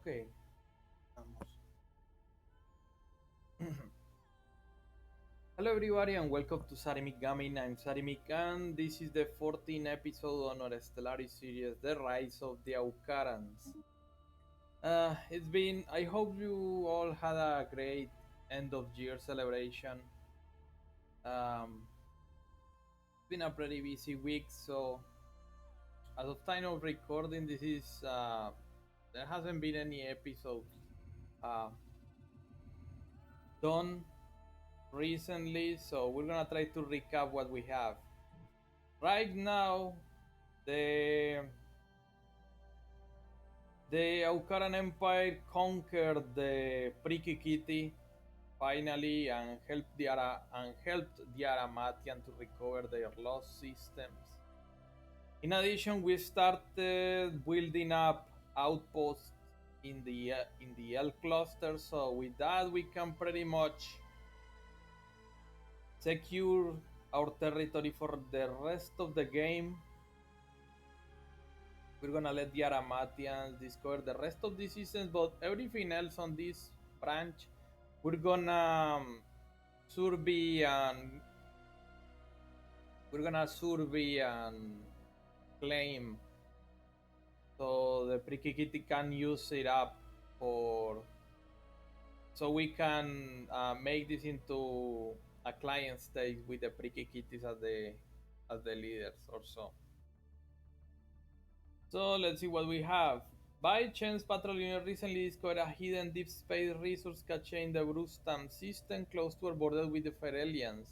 Ok, vamos. Hello everybody and welcome to Sarimik Gaming. I'm Sarimik and this is the 14th episode on our Stellaris series, The Rise of the Aukarans. I hope you all had a great end of year celebration. It's been a pretty busy week, so as of time of recording, there hasn't been any episode uh, done recently, so we're gonna try to recap what we have. Right now, the the Aukaran Empire conquered the Pricky Kitty finally and helped the Aramatian to recover their lost systems. In addition, we started building up outposts in the L cluster, so with that we can pretty much secure our territory for the rest of the game. We're gonna let the Aramatians discover the rest of the systems, but everything else on this branch, we're gonna survey and we're gonna survey and claim, so the Pricky Kitty can use it up for, so we can make this into a client stage with the Pricky Kitties as the leaders or so. So let's see what we have. By chance, Patrol Unit recently discovered a hidden deep space resource cache in the Brustam system close to our border with the Ferelians.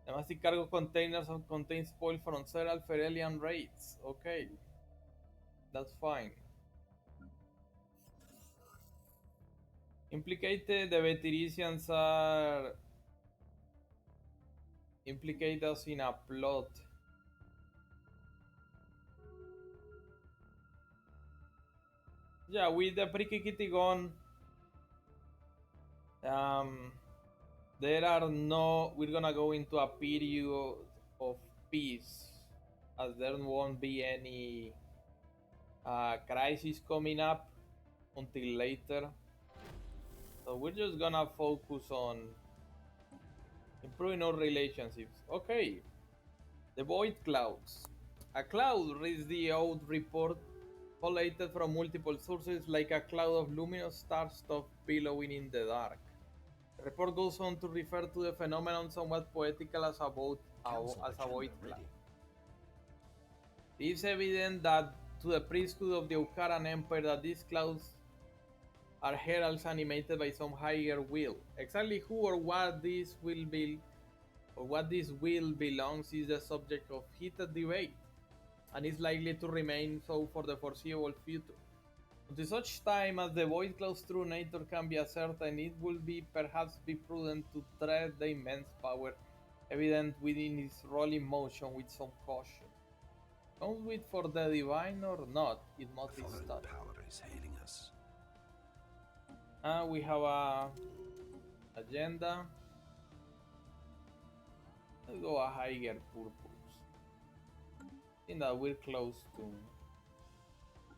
The massive cargo containers contain spoil from several Ferelian raids. Okay, that's fine. Implicated, the Vetiricians are implicate us in a plot. Yeah, with the Pricky Kitty gone, um, there are no. We're gonna go into a period of peace, as there won't be any crisis coming up until later. So we're just gonna focus on improving our relationships. Okay, the Void Clouds. A cloud reads the old report collated from multiple sources like a cloud of luminous star stuff billowing in the dark. The report goes on to refer to the phenomenon somewhat poetical as a void cloud. It is evident that to the priesthood of the Aukaran Empire that these clouds are heralds animated by some higher will. Exactly who or what this will be or what this will belongs is the subject of heated debate and is likely to remain so for the foreseeable future. Until such time as the Void Cloud's true nature can be ascertained, it will perhaps be prudent to tread the immense power evident within its rolling motion with some caution. Comes with for the divine or not, it must be studied. Power is hailing us. We have a agenda. Let's go a higher purpose. I think that we're close to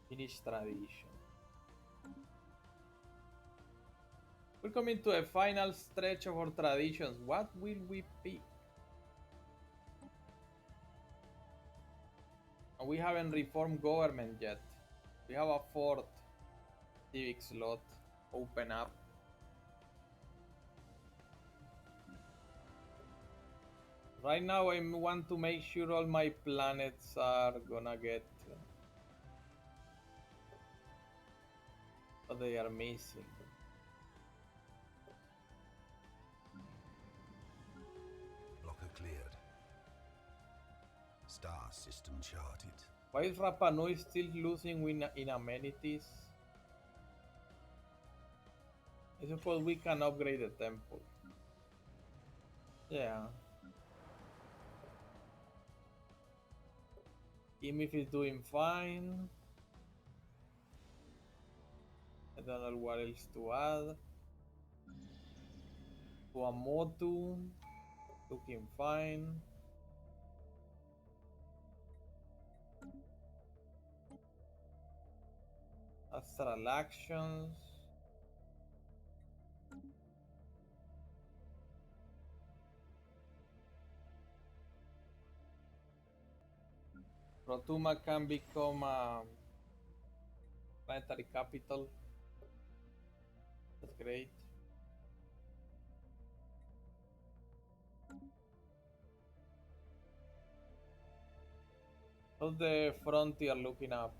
finish tradition. We're coming to a final stretch of our traditions. What will we pick? And we haven't reformed government yet. We have a fourth civic slot open up. Right now I want to make sure all my planets are gonna get what they are missing. Blocker cleared. Star system charted. Why is Rapa Nui still losing in amenities? I suppose we can upgrade the temple. Yeah. Imif is doing fine. I don't know what else to add. Tuamotu, looking fine. Astral actions. Rotuma can become a planetary capital. That's great. How's the frontier looking up?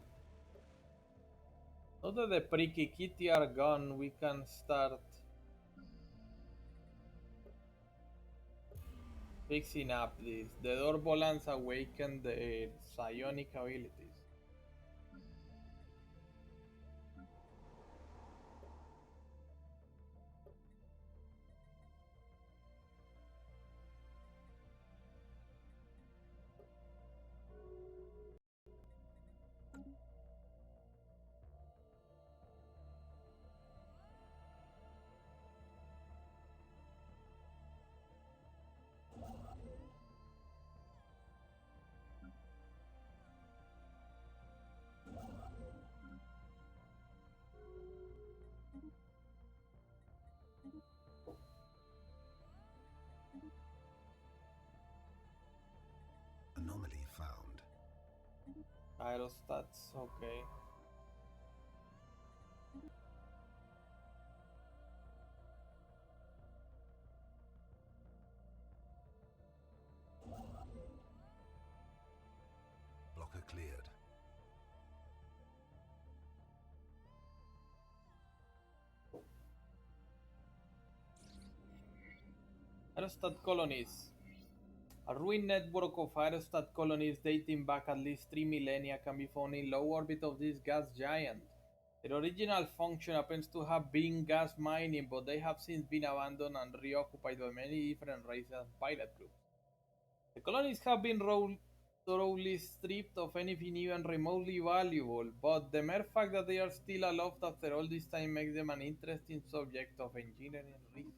Now that the pricky kitty are gone, we can start fixing up this. The Dorbolans awakened their psionic abilities. Anomaly found. Aerostats, okay. Blocker cleared. Aerostat colonies. A ruined network of aerostat colonies dating back at least 3 millennia can be found in low orbit of this gas giant. Their original function happens to have been gas mining, but they have since been abandoned and reoccupied by many different races and pirate groups. The colonies have been thoroughly stripped of anything even remotely valuable, but the mere fact that they are still aloft after all this time makes them an interesting subject of engineering research.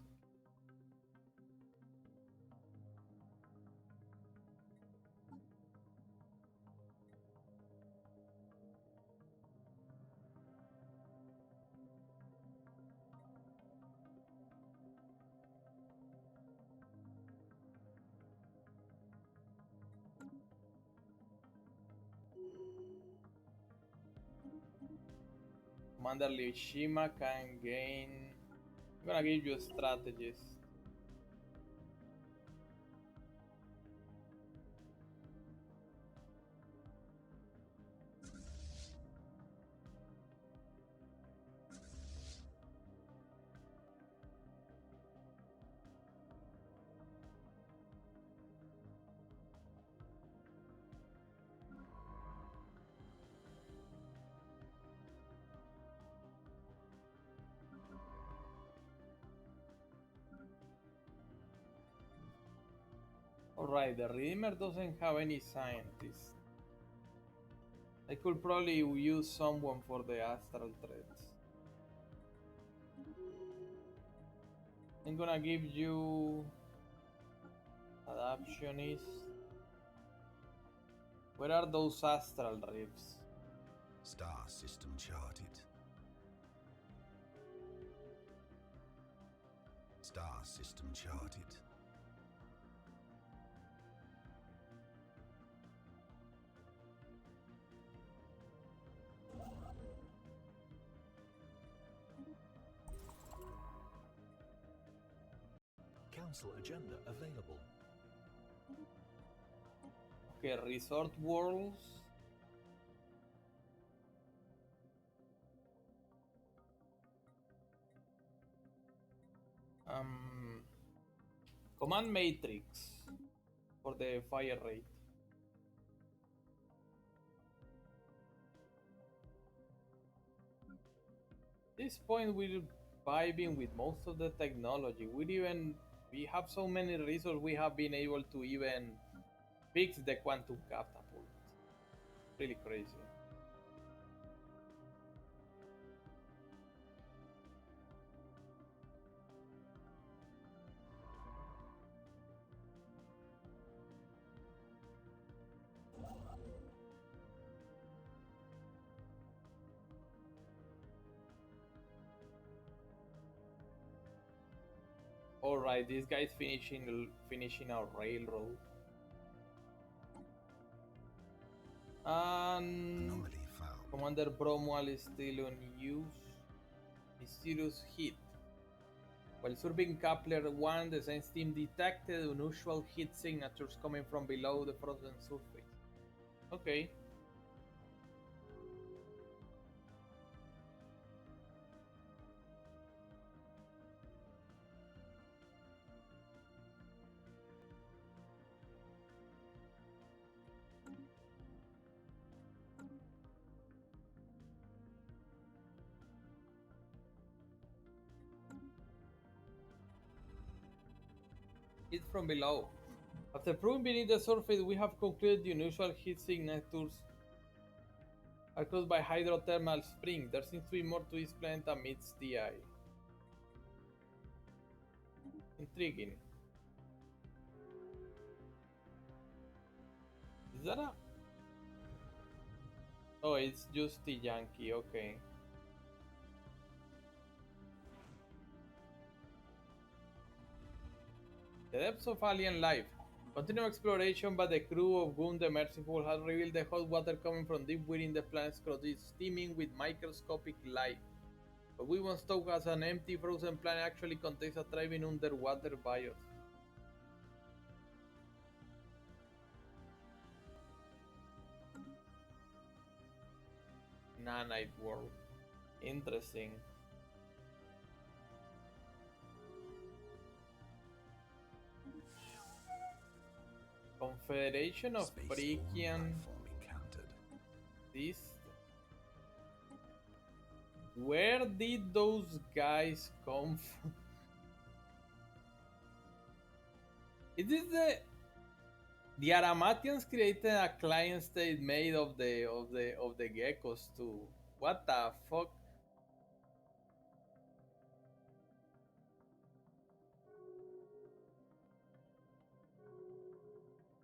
Commander Lishima can gain. I'm gonna give you a strategist. Alright, the Redeemer doesn't have any scientists. I could probably use someone for the astral threats. I'm gonna give you adaptionist. Where are those astral rifts? Star system charted. Star system charted. Council agenda available. Okay, resort worlds. Command matrix for the fire rate. At this point, we're vibing with most of the technology. We have so many resources. We have been able to even fix the quantum catapult. Really crazy. All right, this guy's finishing our railroad. And Anomaly found. Commander Bromwell is still on use. Mysterious hit. While serving Kepler 1, the science team detected unusual heat signatures coming from below the frozen surface. Okay. Heat from below. After probing beneath the surface, we have concluded the unusual heat signatures are caused by hydrothermal springs. There seems to be more to this planet than meets the eye. Intriguing. Is that a... Oh, it's just the Yankee, okay. The depths of alien life. Continued exploration by the crew of Goon the Merciful has revealed the hot water coming from deep within the planet's crust is steaming with microscopic life. What we once thought as an empty frozen planet actually contains a thriving underwater biosphere. Nanite world. Interesting. Confederation of Spaceborne Phrygian lifeform encountered. this. Where did those guys come from? Is this the Aramatians created a client state made of the geckos too? What the fuck?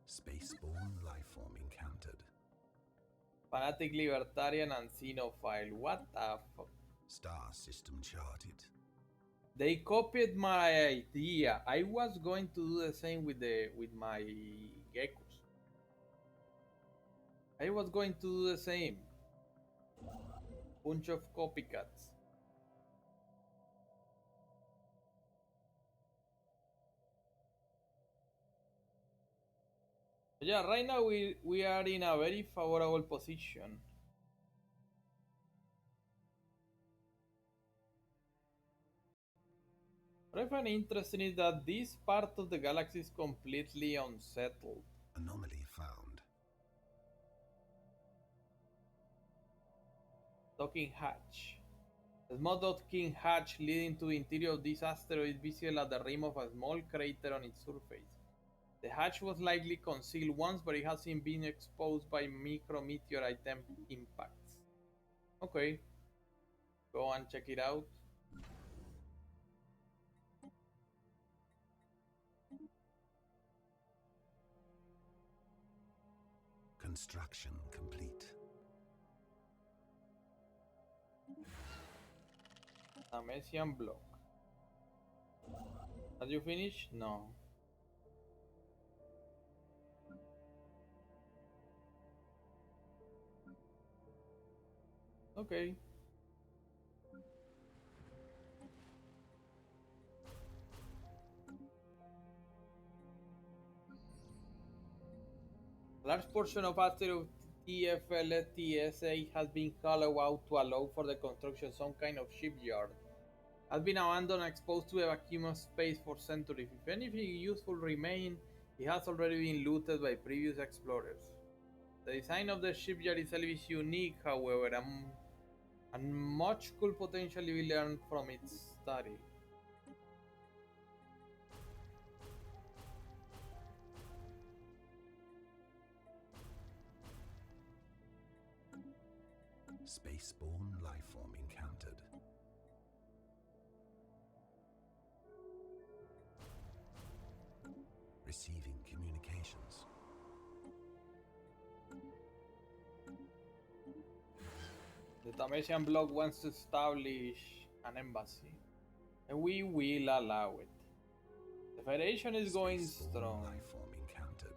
Spaceborne lifeform encountered. Fanatic libertarian and xenophile. What the fuck? Star system charted. They copied my idea. I was going to do the same with my geckos. I was going to do the same. Bunch of copycats. Yeah, right now we are in a very favorable position. What I find interesting is that this part of the galaxy is completely unsettled. Anomaly found. Docking hatch. The small docking hatch leading to the interior of this asteroid visible at the rim of a small crater on its surface. The hatch was likely concealed once, but it hasn't been exposed by micrometeorite impacts. Okay, go and check it out. Construction complete. A Messian block. Have you finished? No. Okay. A large portion of asteroid TFLTSA has been hollowed out to allow for the construction of some kind of shipyard. Has been abandoned and exposed to a vacuum of space for centuries. If anything useful remains, it has already been looted by previous explorers. The design of the shipyard itself is unique, however, and much could potentially be learned from its study. Spaceborne lifeform encountered. Receiving communications. The Tamesian bloc wants to establish an embassy, and we will allow it. The Federation is going Spaceborne strong. life form encountered.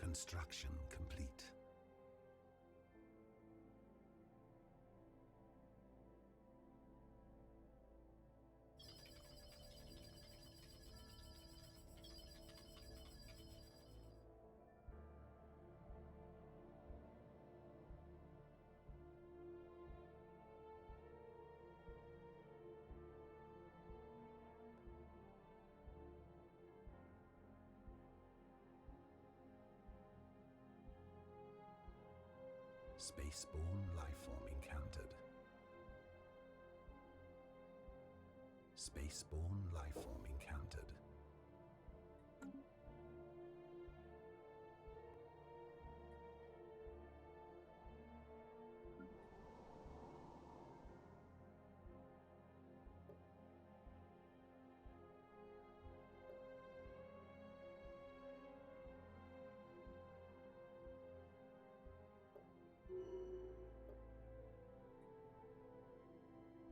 Construction complete. Spaceborne lifeform encountered. Spaceborne lifeform encountered.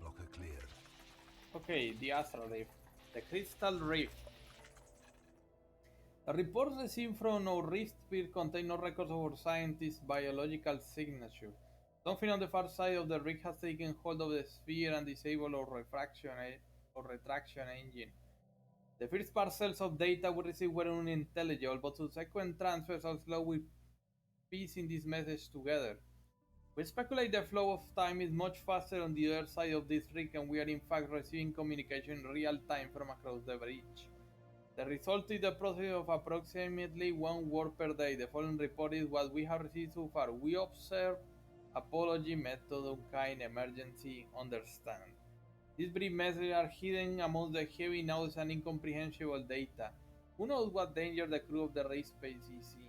Blocker cleared. Okay, the Astral Rift. The Crystal Rift. The reports received from our rift sphere contain no records of our scientists' biological signature. Something on the far side of the rift has taken hold of the sphere and disabled our retraction engine. The first parcels of data we received were unintelligible, but subsequent transfers are slow with piecing this message together. We speculate the flow of time is much faster on the other side of this rift, and we are in fact receiving communication in real time from across the breach. The result is the process of approximately 1 word per day. The following report is what we have received so far. We observe apology, method, unkind, emergency, understand. These brief messages are hidden amongst the heavy notes and incomprehensible data. Who knows what danger the crew of the race space is in?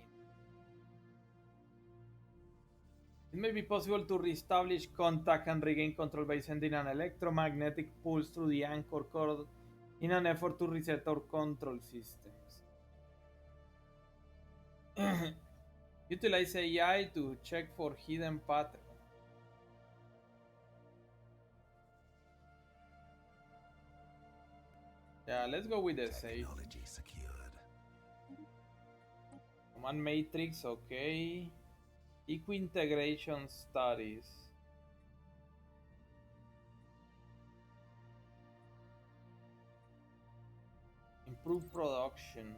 It may be possible to reestablish contact and regain control by sending an electromagnetic pulse through the anchor cord in an effort to reset our control systems. Utilize AI to check for hidden patterns. Yeah, let's go with the safe. Technology secured. Command matrix, okay. Equi-integration studies. Improve production.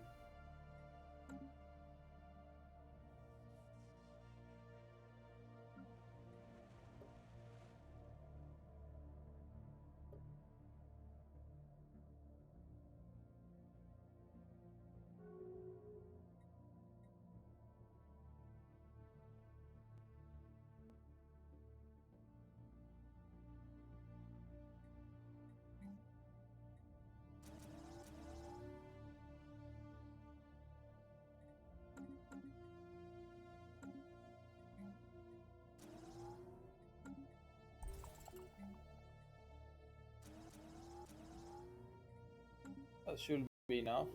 That should be enough.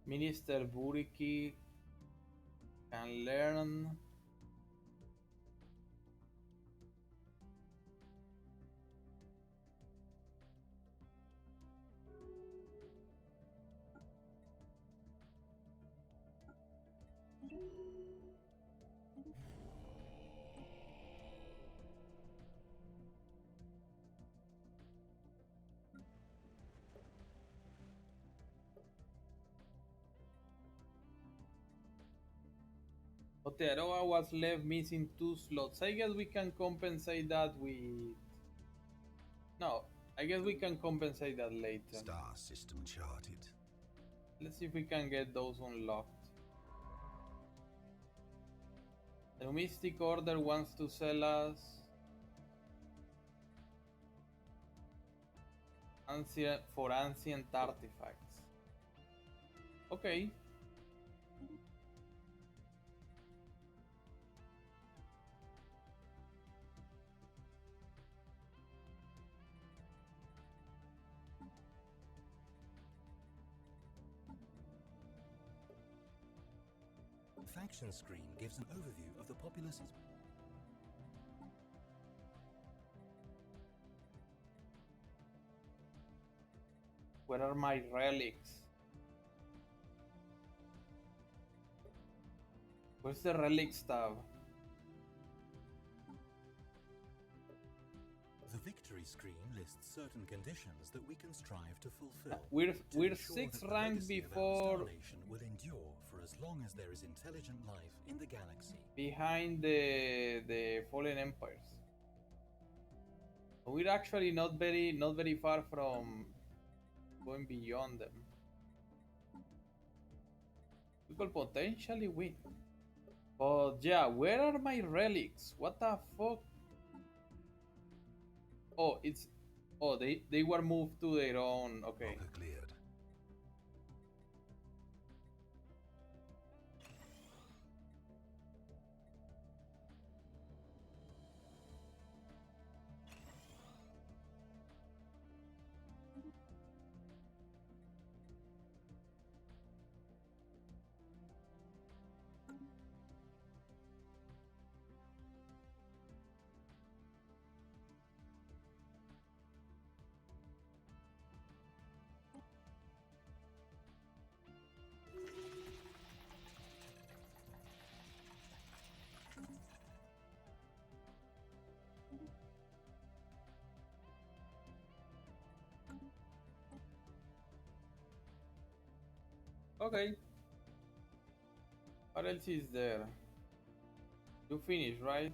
Minister Buriki can learn. Aotearoa was left missing 2 slots. I guess we can compensate that with... No, I guess we can compensate that later. Star system charted. Let's see if we can get those unlocked. The Mystic Order wants to sell us for ancient artifacts. Okay. Faction screen gives an overview of the populace's. Where are my relics? Where's the relics tab? The victory screen lists certain conditions that we can strive to fulfill. We're to ensure 6 that the rank legacy of our before Star Nation will endure for as long as there is intelligent life in the galaxy. behind the fallen empires. We're actually not very far from going beyond them. We could potentially win. But yeah, where are my relics? What the fuck? Oh, it's they were moved to their own. Okay. Locker cleared. Okay. What else is there? You finished, right?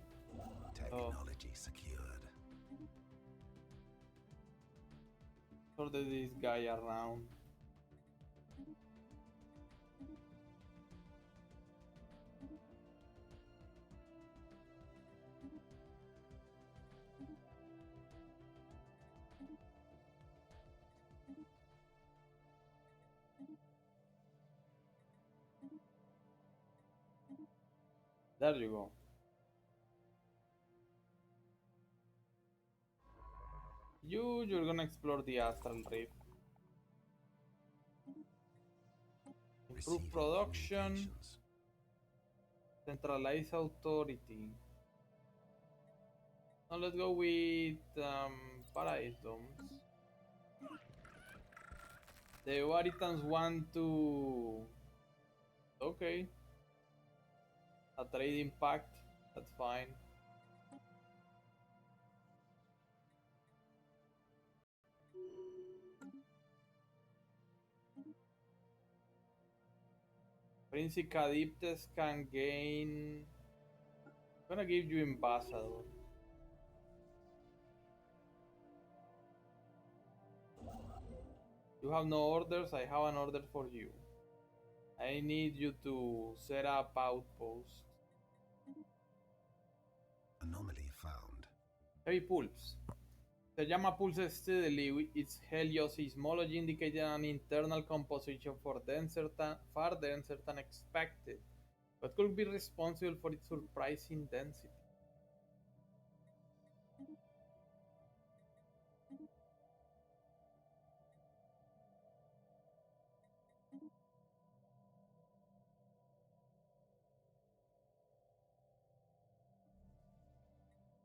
Technology secured. Sorted this guy around. There you go. You're gonna explore the Astral Rift. Improve Receiving production. communications. Centralize authority. Now let's go with Paradise Domes. The Waritans want to. Okay. A trade impact. That's fine. Prince Cadiptes can gain. I'm gonna give you Ambassador. You have no orders, I have an order for you. I need you to set up outposts. Anomaly found. Heavy pulse. Se llama pulse steadily. Its heliosismology indicated an internal composition far denser than expected, but could be responsible for its surprising density.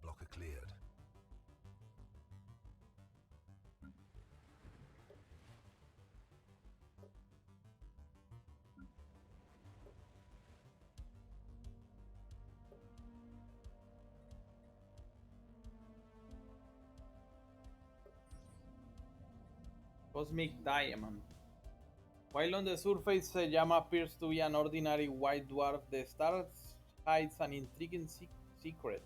Blocker cleared. Cosmic Diamond. While on the surface, Seyama appears to be an ordinary white dwarf, the star hides an intriguing secret.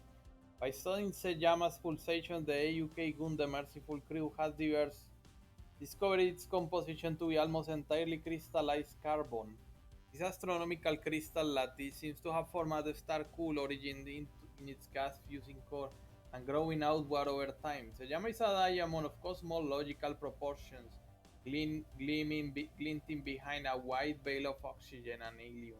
By studying Seyama's pulsation, the AUK Gun, the Merciful Crew, has discovered its composition to be almost entirely crystallized carbon. This astronomical crystal lattice seems to have formed a star cool origin in its gas-fusing core and growing outward over time. Seyama is a diamond of cosmological proportions, glinting behind a white veil of oxygen and helium.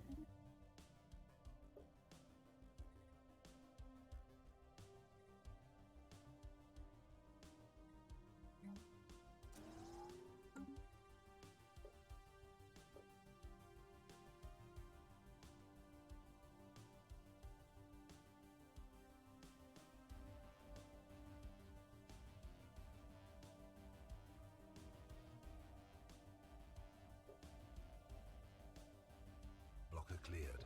Blocker cleared.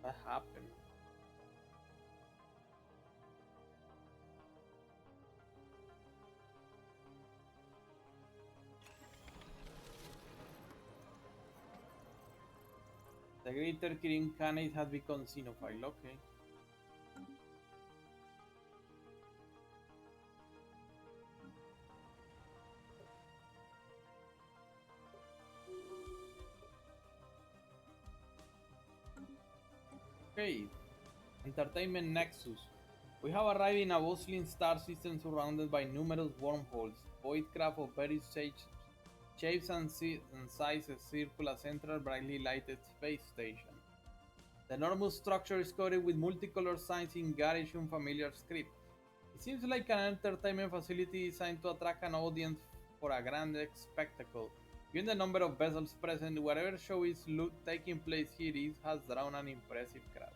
What happened? The greater Kirin Khanate has become xenophile. Okay. Okay. Entertainment Nexus. We have arrived in a bustling star system surrounded by numerous wormholes. Voidcraft of various shapes and sizes circle a central brightly lighted space station. The enormous structure is coated with multicolored signs in garish unfamiliar script. It seems like an entertainment facility designed to attract an audience for a grand spectacle. Given the number of vessels present, whatever show is taking place here has drawn an impressive crowd.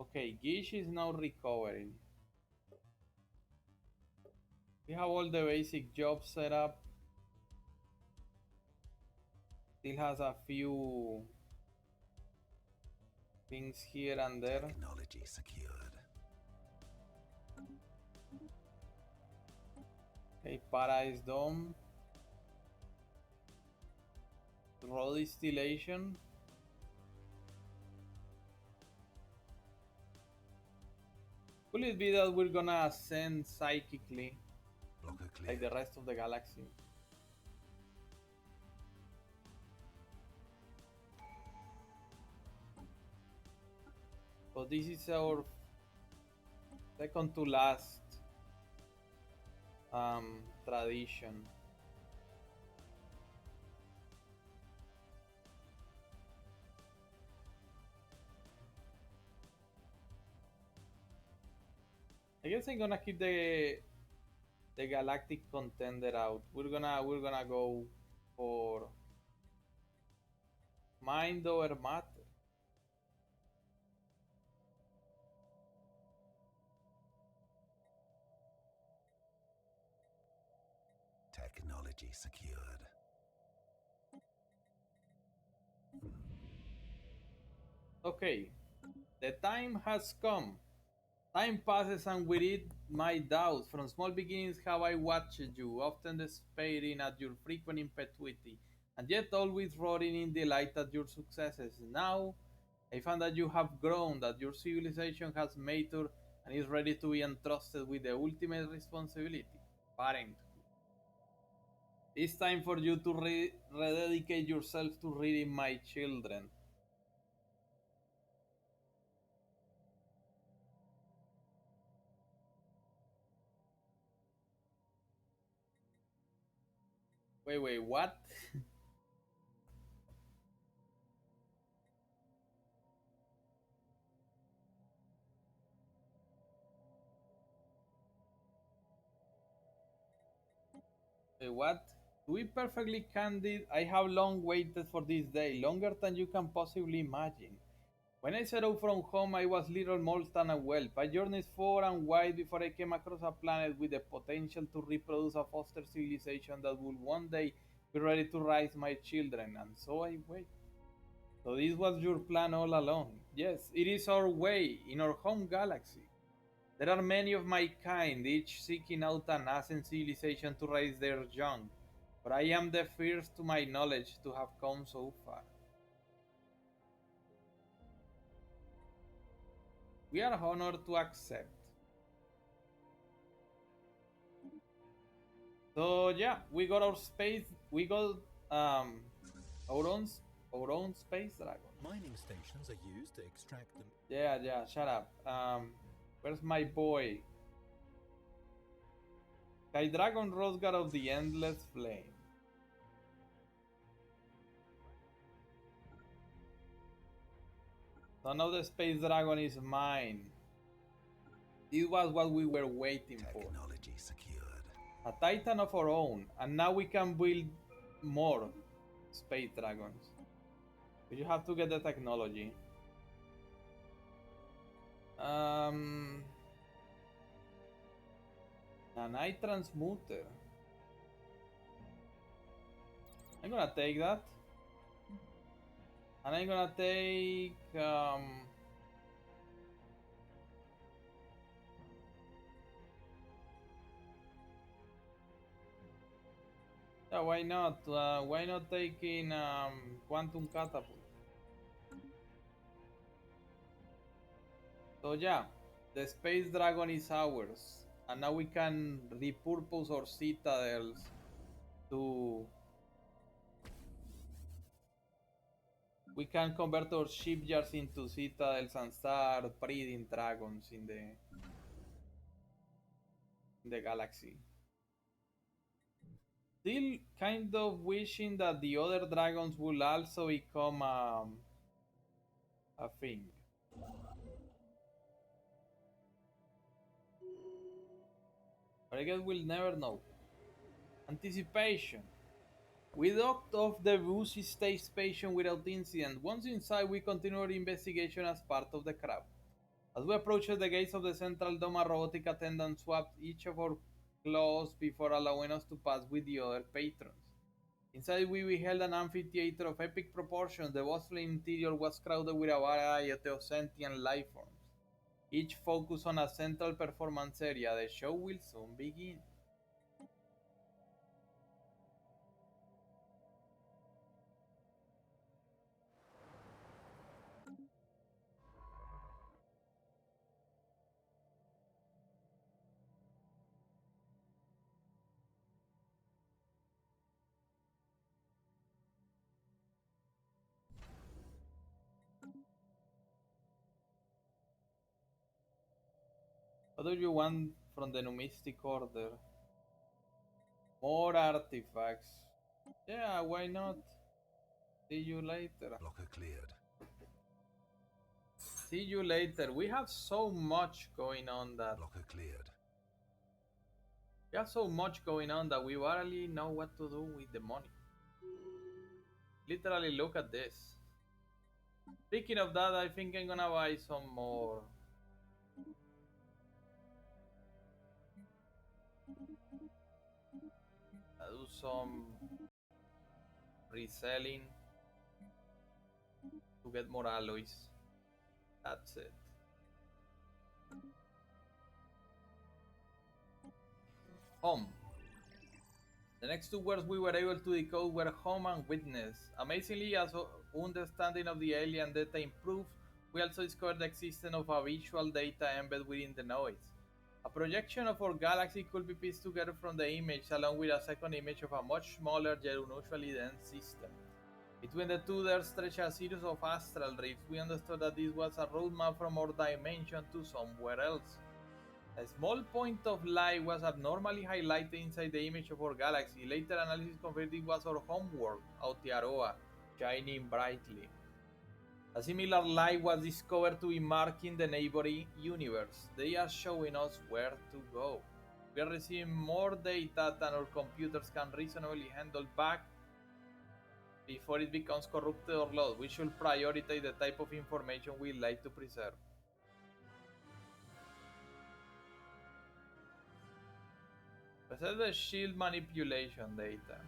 Okay, Gish is now recovering. We have all the basic jobs set up. Still has a few things here and there. Technology secured. Okay, Paradise Dome. Raw distillation. Could it be that we're gonna ascend psychically Blocker like cleared. the rest of the galaxy? So this is our second to last tradition. I guess I'm gonna keep the galactic contender out. We're gonna go for mind over matter. Technology secured. Okay, the time has come. Time passes and with it my doubts. From small beginnings have I watched you, often despairing at your frequent impetuity, and yet always roaring in delight at your successes. Now I found that you have grown, that your civilization has matured and is ready to be entrusted with the ultimate responsibility, parenthood. It's time for you to rededicate yourself to reading my children. Wait, what? Wait, what? To be perfectly candid, I have long waited for this day, longer than you can possibly imagine. When I set out from home, I was little more than a whelp. I journeyed far and wide before I came across a planet with the potential to reproduce a foster civilization that would one day be ready to raise my children, and so I wait. So this was your plan all along. Yes, it is our way in our home galaxy. There are many of my kind, each seeking out an nascent civilization to raise their young, but I am the first to my knowledge to have come so far. We are honored to accept. So yeah, we got our space. We got um our own our own space dragon. Mining stations are used to extract them. Yeah. Shut up. Where's my boy? Sky Dragon Rose God of the Endless Flame. So now the space dragon is mine. This was what we were waiting for. Technology secured. A titan of our own, and now we can build more space dragons. But you have to get the technology. An eye transmuter. I'm gonna take that. And I'm gonna take yeah, why not? Why not taking quantum catapult? So yeah, the space dragon is ours, and now we can repurpose our citadels to. We can convert our shipyards into citadels and start breeding dragons in the galaxy. Still kind of wishing that the other dragons will also become a thing. But I guess we'll never know. Anticipation. We docked off the busy stage station without incident. Once inside, we continued our investigation as part of the crowd. As we approached the gates of the central dome, a robotic attendant swapped each of our claws before allowing us to pass with the other patrons. Inside, we beheld an amphitheater of epic proportions. The bustling interior was crowded with a variety of sentient life forms, each focused on a central performance area. The show will soon begin. What do you want from the Numistic Order? More artifacts. Yeah, why not? See you later. Blocker cleared. See you later. We have so much going on that Blocker cleared. we barely know what to do with the money. Literally, look at this. Speaking of that, I think I'm gonna buy some more. I'll do some reselling to get more alloys. That's it. Home. The next two words we were able to decode were home and witness. Amazingly, as our understanding of the alien data improved, we also discovered the existence of a visual data embedded within the noise. A projection of our galaxy could be pieced together from the image along with a second image of a much smaller yet unusually dense system. Between the two there stretched a series of astral rifts. We understood that this was a roadmap from our dimension to somewhere else. A small point of light was abnormally highlighted inside the image of our galaxy. Later analysis confirmed it was our homeworld, Aotearoa, shining brightly. A similar light was discovered to be marking the neighboring universe. They are showing us where to go. We are receiving more data than our computers can reasonably handle back before it becomes corrupted or lost. We should prioritize the type of information we like to preserve. Preserve the shield manipulation data.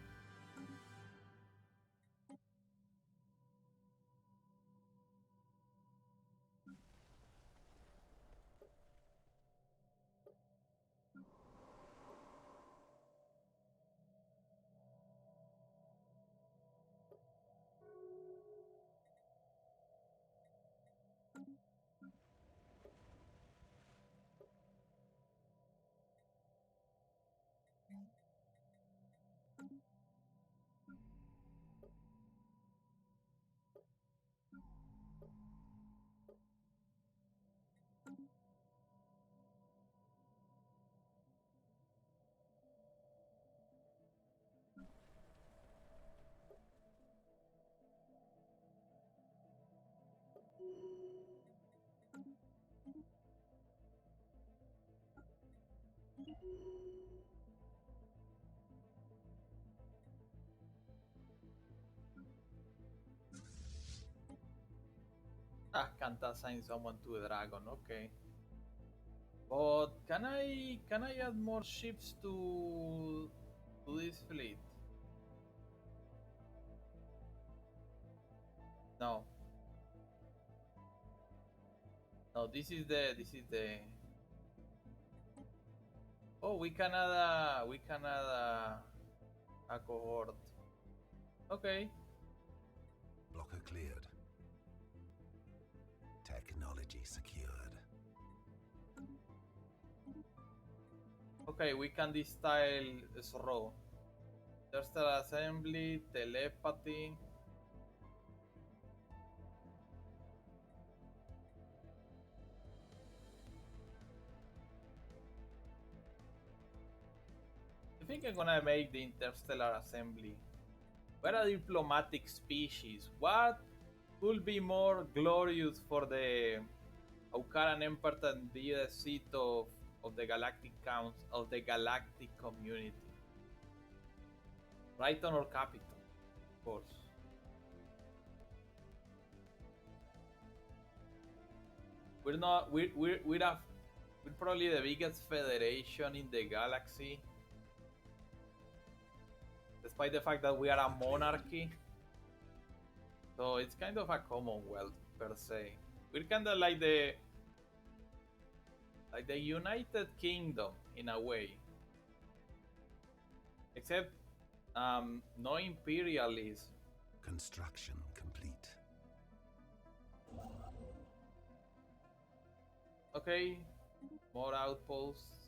Ah, can't assign someone to a dragon, okay. But can I add more ships to this fleet? No. No, this is the oh, we can add a cohort. Okay. Blocker cleared. Technology secured. Okay, we can destyle raw. Astral assembly, telepathy. I think I'm gonna make the interstellar assembly. We're a diplomatic species. What could be more glorious for the Aukaran Empire than be the seat of the galactic council of the galactic community? Right on our capital, of course. We're not we're probably the biggest federation in the galaxy, despite the fact that we are a monarchy. So it's kind of a commonwealth per se. We're kind of like the United Kingdom in a way, except no imperialism. Construction complete. Okay, more outposts.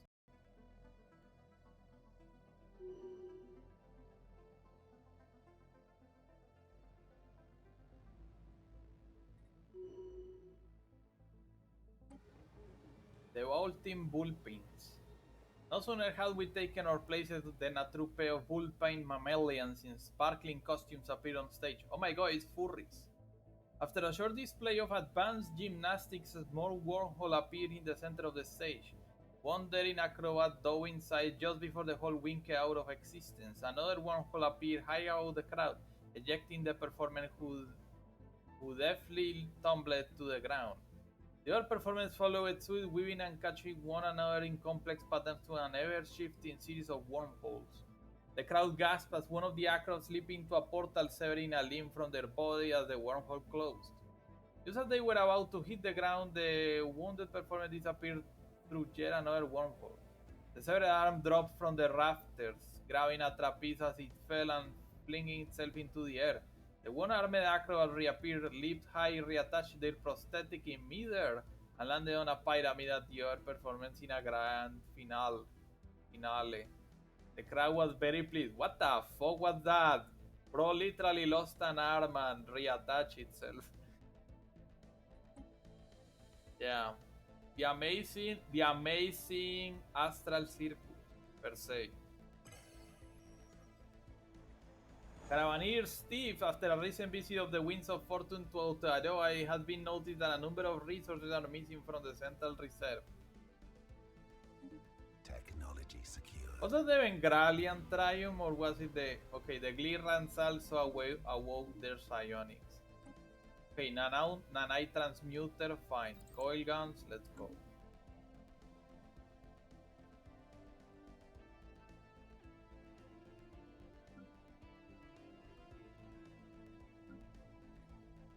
The vaulting bullpins. No sooner had we taken our places than a troupe of bullpine mammalians in sparkling costumes appeared on stage. Oh my god, it's furries. After a short display of advanced gymnastics, a small wormhole appeared in the center of the stage. One daring acrobat dove inside just before the hole winked out of existence. Another wormhole appeared high above the crowd, ejecting the performer who deftly tumbled to the ground. The other performers followed suit, weaving and catching one another in complex patterns to an ever-shifting series of wormholes. The crowd gasped as one of the acrobats leaped into a portal, severing a limb from their body as the wormhole closed. Just as they were about to hit the ground, the wounded performer disappeared through yet another wormhole. The severed arm dropped from the rafters, grabbing a trapeze as it fell and flinging itself into the air. The one-armed acrobat reappeared, leaped high, reattached their prosthetic in midair, and landed on a pyramid at the other performance in a grand finale. The crowd was very pleased. What the fuck was that? Bro literally lost an arm and reattached itself. Yeah. The amazing Astral Circus, per se. Caravaneer Steve, after a recent visit of the Winds of Fortune to Aotearoa, it has been noticed that a number of resources are missing from the Central Reserve. Technology secured. Was that the Bengralian Triumph, or was it the... Okay, the Glirrans also awoke their psionics. Okay, Nanite Transmuter, fine. Coil guns, let's go.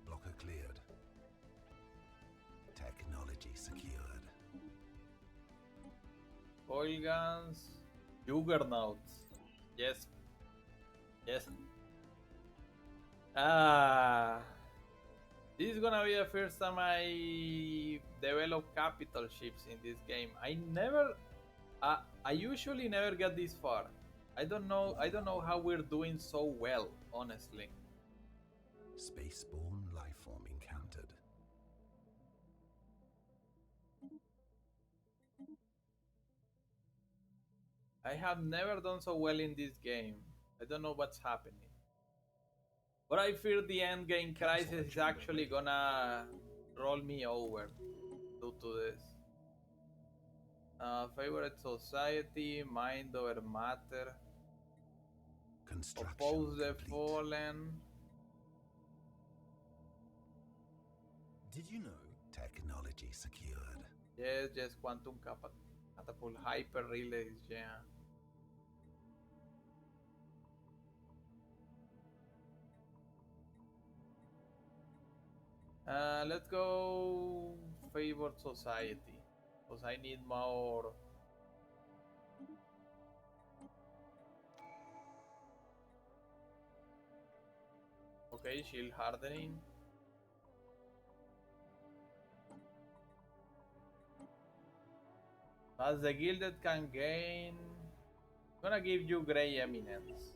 Blocker cleared. Technology secured. Coil guns, Juggernauts. Yes. Yes. This is gonna be the first time I develop capital ships in this game. I usually never get this far. I don't know how we're doing so well, honestly. Spaceborne lifeform encountered. I have never done so well in this game. I don't know what's happening. But I fear the endgame crisis is actually gonna roll me over due to this. Favorite society, mind over matter, Construction oppose the complete. fallen. Did you know? Technology secured. Yes, quantum catapult, hyper relays, yeah. Let's go favored society, because I need more. Okay, shield hardening. As the gilded can gain, gonna give you Grey Eminence.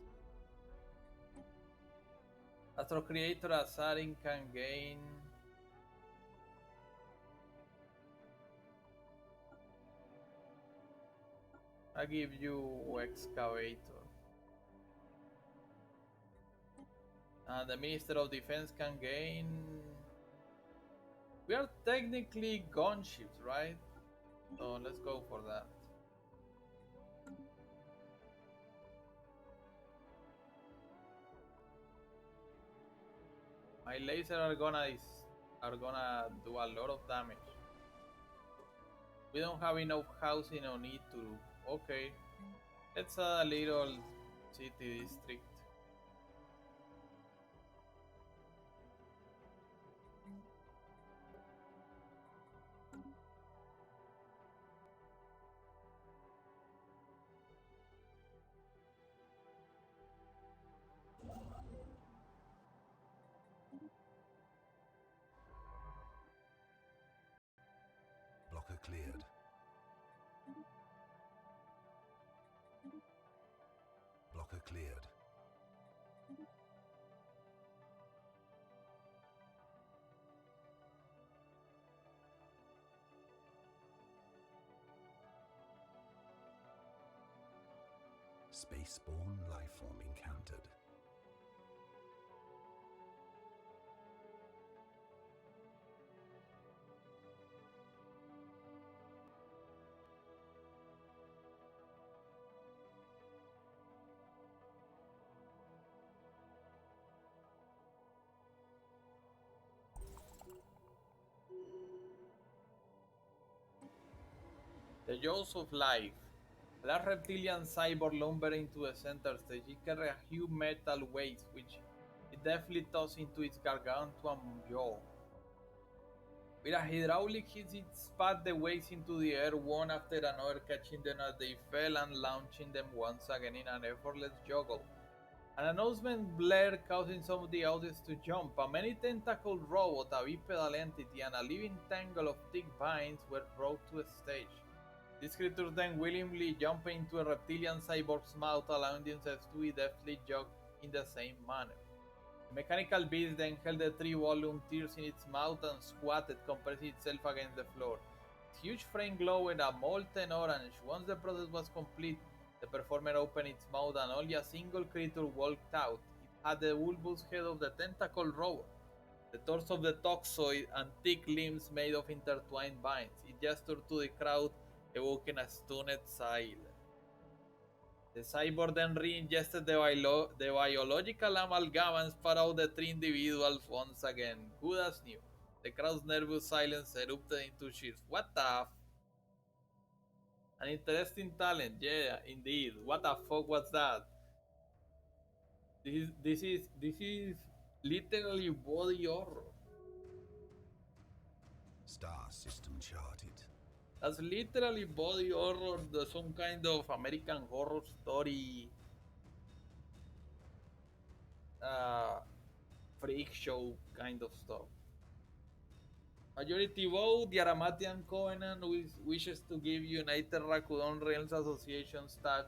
Astro Creator Azarin can gain. I give you Excavator. And the Minister of Defense can gain. We are technically gunships, right? So let's go for that. My lasers are gonna do a lot of damage. We don't have enough housing on it to. Okay, it's a little city district. Blocker cleared. Blocker cleared. Spaceborne lifeform encountered. The jaws of life. A large reptilian cyborg lumber into the center stage. It carries a huge metal waste, which it deftly tosses into its gargantuan jaw. With a hydraulic hit, it spat the waves into the air one after another, catching them as they fell and launching them once again in an effortless juggle. An announcement blared, causing some of the audience to jump. A many tentacled robot, a bipedal entity, and a living tangle of thick vines were brought to the stage. These creatures then willingly jumped into a reptilian cyborg's mouth, allowing themselves to be deftly jugged in the same manner. The mechanical beast then held the three-volume tears in its mouth and squatted, compressing itself against the floor. Its huge frame glowed a molten orange. Once the process was complete, the performer opened its mouth and only a single creature walked out. It had the bulbous head of the tentacle robot, the torso of the toxoid, and thick limbs made of intertwined vines. It gestured to the crowd, evoking a stunned silence. The cyborg then re-ingested the biological amalgam and spat out the three individuals once again. Good as new. The crowd's nervous silence erupted into cheers. What the An interesting talent, yeah, indeed. What the fuck was that? This is literally body horror. Star system charted. That's literally body horror, some kind of American horror story uh, freak show kind of stuff. Majority vote, the Aramatian Covenant wishes to give United Rakudon Realms Association status.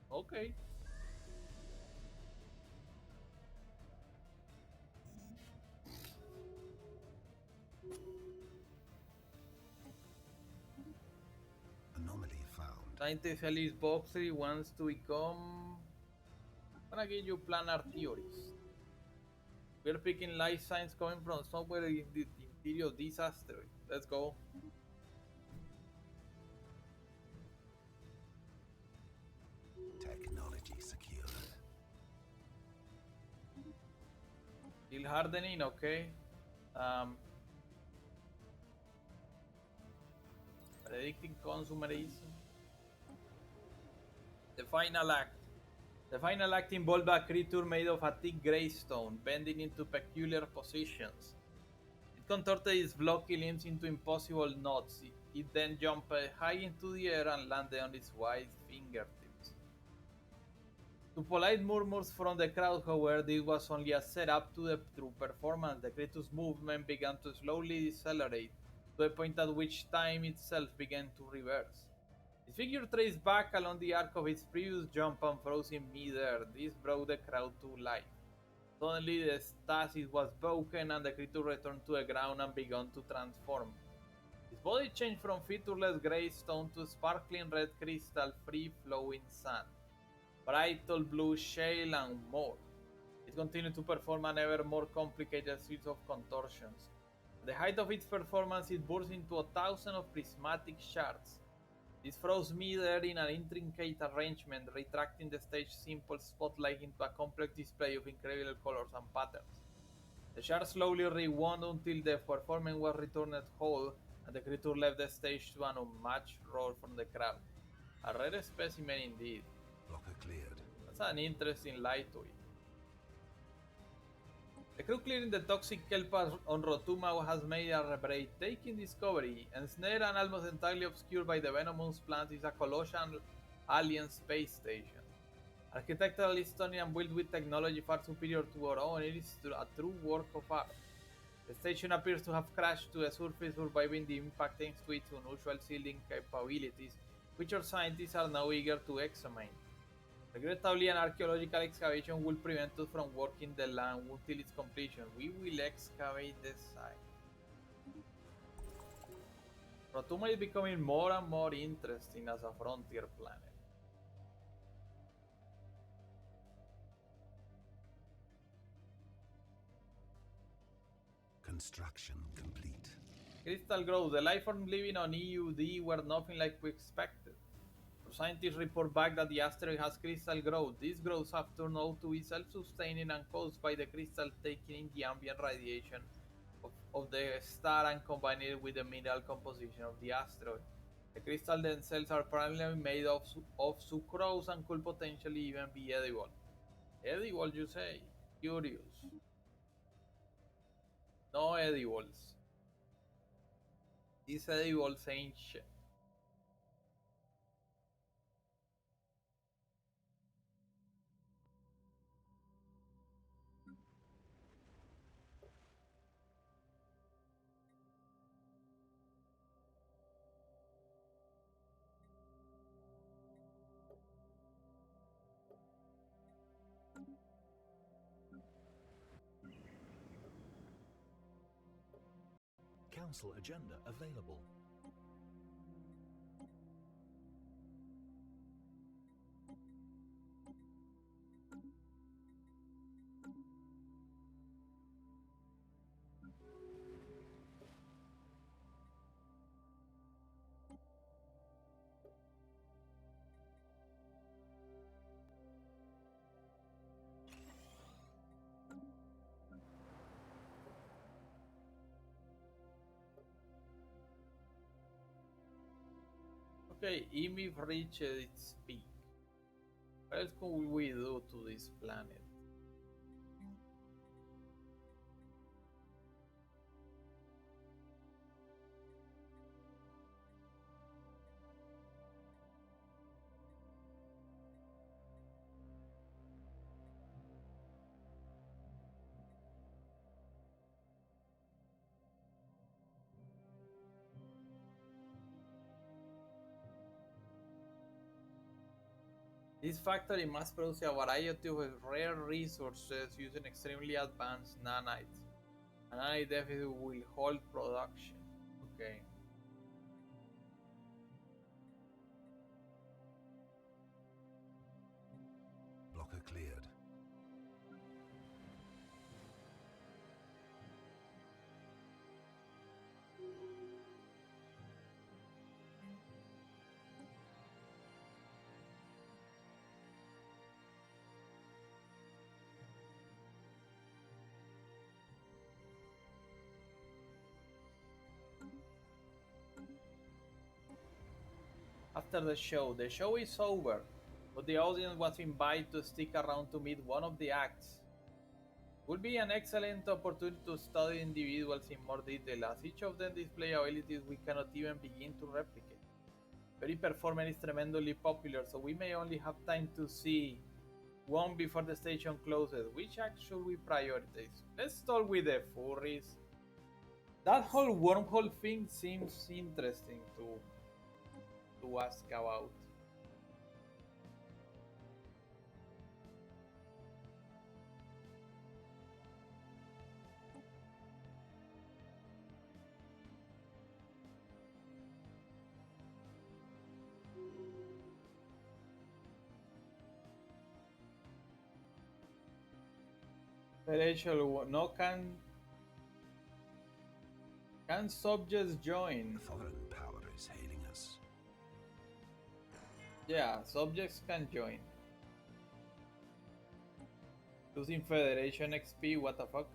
Okay. Anomaly found. Scientist Alice Boxley wants to become. I'm gonna give you planar theories. We're picking life signs coming from somewhere in the interior of this asteroid. Let's go. Technology secured. Still hardening, okay. Predicting consumerism. The final act. The final act involved a creature made of a thick grey stone, bending into peculiar positions. It contorted its blocky limbs into impossible knots. It then jumped high into the air and landed on its wide fingertips. To polite murmurs from the crowd, however, this was only a setup to the true performance. The creature's movement began to slowly decelerate, to a point at which time itself began to reverse. His figure traced back along the arc of its previous jump and froze in mid-air. This brought the crowd to life. Suddenly the stasis was broken and the creature returned to the ground and began to transform. His body changed from featureless grey stone to sparkling red crystal, free-flowing sand, bright blue shale, and more. It continued to perform an ever more complicated series of contortions. At the height of its performance, it burst into 1,000 of prismatic shards. This froze mid-air in an intricate arrangement, retracting the stage's simple spotlight into a complex display of incredible colors and patterns. The shards slowly rewound until the performance was returned whole, and the creature left the stage to an unmatched roar from the crowd. A rare specimen indeed. Blocker cleared. That's an interesting light to it. The crew clearing the toxic kelp on Rotuma has made a breathtaking discovery. Ensnared and almost entirely obscured by the venomous plants is a colossal alien space station. Architecturally stunning and built with technology far superior to our own, it is a true work of art. The station appears to have crashed to the surface, surviving the impact thanks to its unusual sealing capabilities, which our scientists are now eager to examine. Regrettably, an archaeological excavation will prevent us from working the land until its completion. We will excavate the site. Rotuma is becoming more and more interesting as a frontier planet. Construction complete. Crystal growth. The life forms living on EUD were nothing like we expected. Scientists report back that the asteroid has crystal growth. These growths have turned out to be self-sustaining and caused by the crystal taking in the ambient radiation of the star and combining it with the mineral composition of the asteroid. The crystals themselves are primarily made of sucrose and could potentially even be edible. Edible, you say? Curious. No edibles. This edible saying shit. Council agenda available. Okay, Eve reached its peak. What else could we do to this planet? This factory must produce a variety of rare resources using extremely advanced nanites. A nanite deficit will halt production. Okay. Blocker cleared. After the show is over, but the audience was invited to stick around to meet one of the acts. Would be an excellent opportunity to study individuals in more detail, as each of them display abilities we cannot even begin to replicate. Every performance is tremendously popular, so we may only have time to see one before the station closes. Which act should we prioritize? Let's start with the furries. That whole wormhole thing seems interesting to ask about. Federation, no can subjects join? Foreign power is hailing us. Yeah, subjects can join. Losing Federation XP, what the fuck?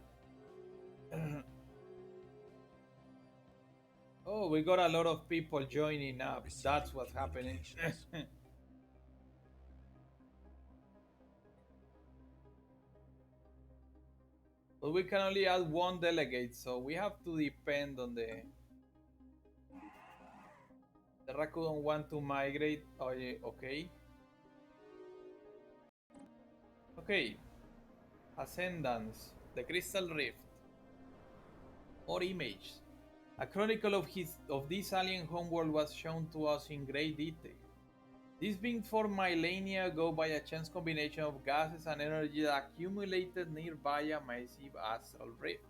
Oh, we got a lot of people joining up. That's Receiving what's happening. communications. But we can only add one delegate, so we have to depend on the Rakudon want to migrate. Oh, yeah, okay. Okay. Ascendance. The Crystal Rift. More images. A chronicle of this alien homeworld was shown to us in great detail. This being formed millennia ago by a chance combination of gases and energy that accumulated nearby a massive astral rift.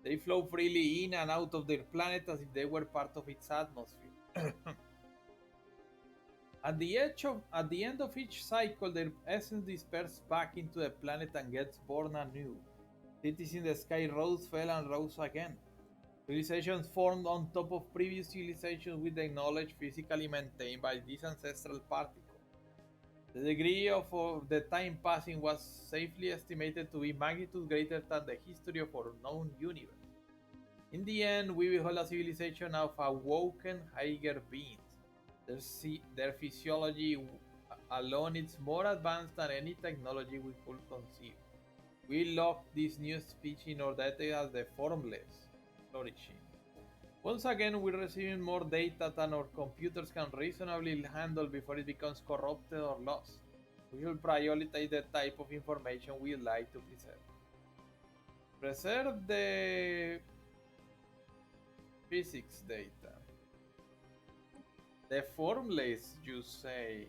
They flow freely in and out of their planet as if they were part of its atmosphere. At the end of each cycle, their essence disperses back into the planet and gets born anew. Cities in the sky rose, fell, and rose again. Civilizations formed on top of previous civilizations with the knowledge physically maintained by this ancestral particle. The degree of the time passing was safely estimated to be magnitude greater than the history of our known universe. In the end, we behold a civilization of awoken higher beings. Their physiology alone is more advanced than any technology we could conceive. We lock this new species in our data as the formless, flourishing. Once again, we're receiving more data than our computers can reasonably handle before it becomes corrupted or lost. We will prioritize the type of information we'd like to preserve. Preserve the physics data. The formless, you say.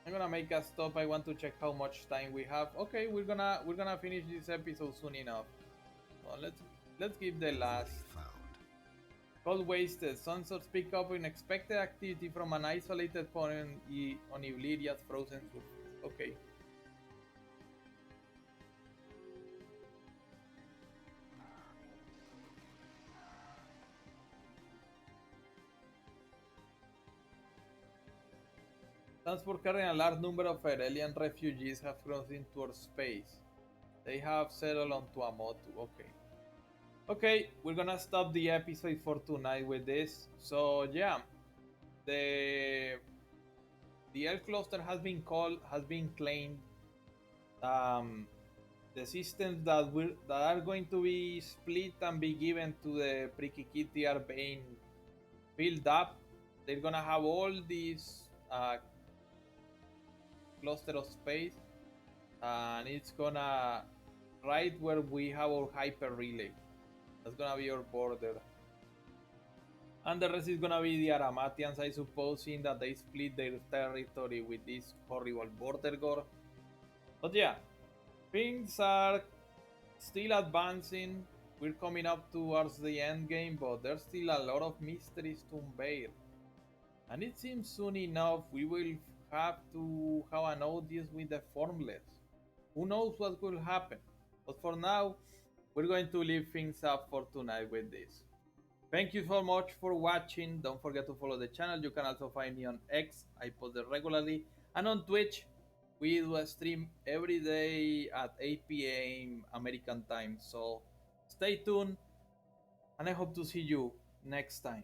I'm gonna make a stop. I want to check how much time we have. Okay, we're gonna finish this episode soon enough. Well, let's give the last. Found. Cold wasted. Sensors pick up unexpected activity from an isolated point on Ibliria's frozen surface. Okay. Transport carrying a large number of Irelian refugees have crossed into our space. They have settled on Tuamotu. Okay. Okay, we're gonna stop the episode for tonight with this. So yeah, the L cluster has been claimed. The systems that are going to be split and be given to the Prikikiti are being filled up. They're gonna have all these cluster of space, and it's gonna right where we have our hyper relay. That's gonna be our border. And the rest is gonna be the Aramatians, I suppose, seeing that they split their territory with this horrible border gore. But yeah, things are still advancing. We're coming up towards the end game, but there's still a lot of mysteries to unveil. And it seems soon enough we will have to have an audience with the Formless. Who knows what will happen? But for now, we're going to leave things up for tonight with this. Thank you so much for watching. Don't forget to follow the channel. You can also find me on X. I post there regularly. And on Twitch, we do a stream every day at 8 p.m. American time. So stay tuned. And I hope to see you next time.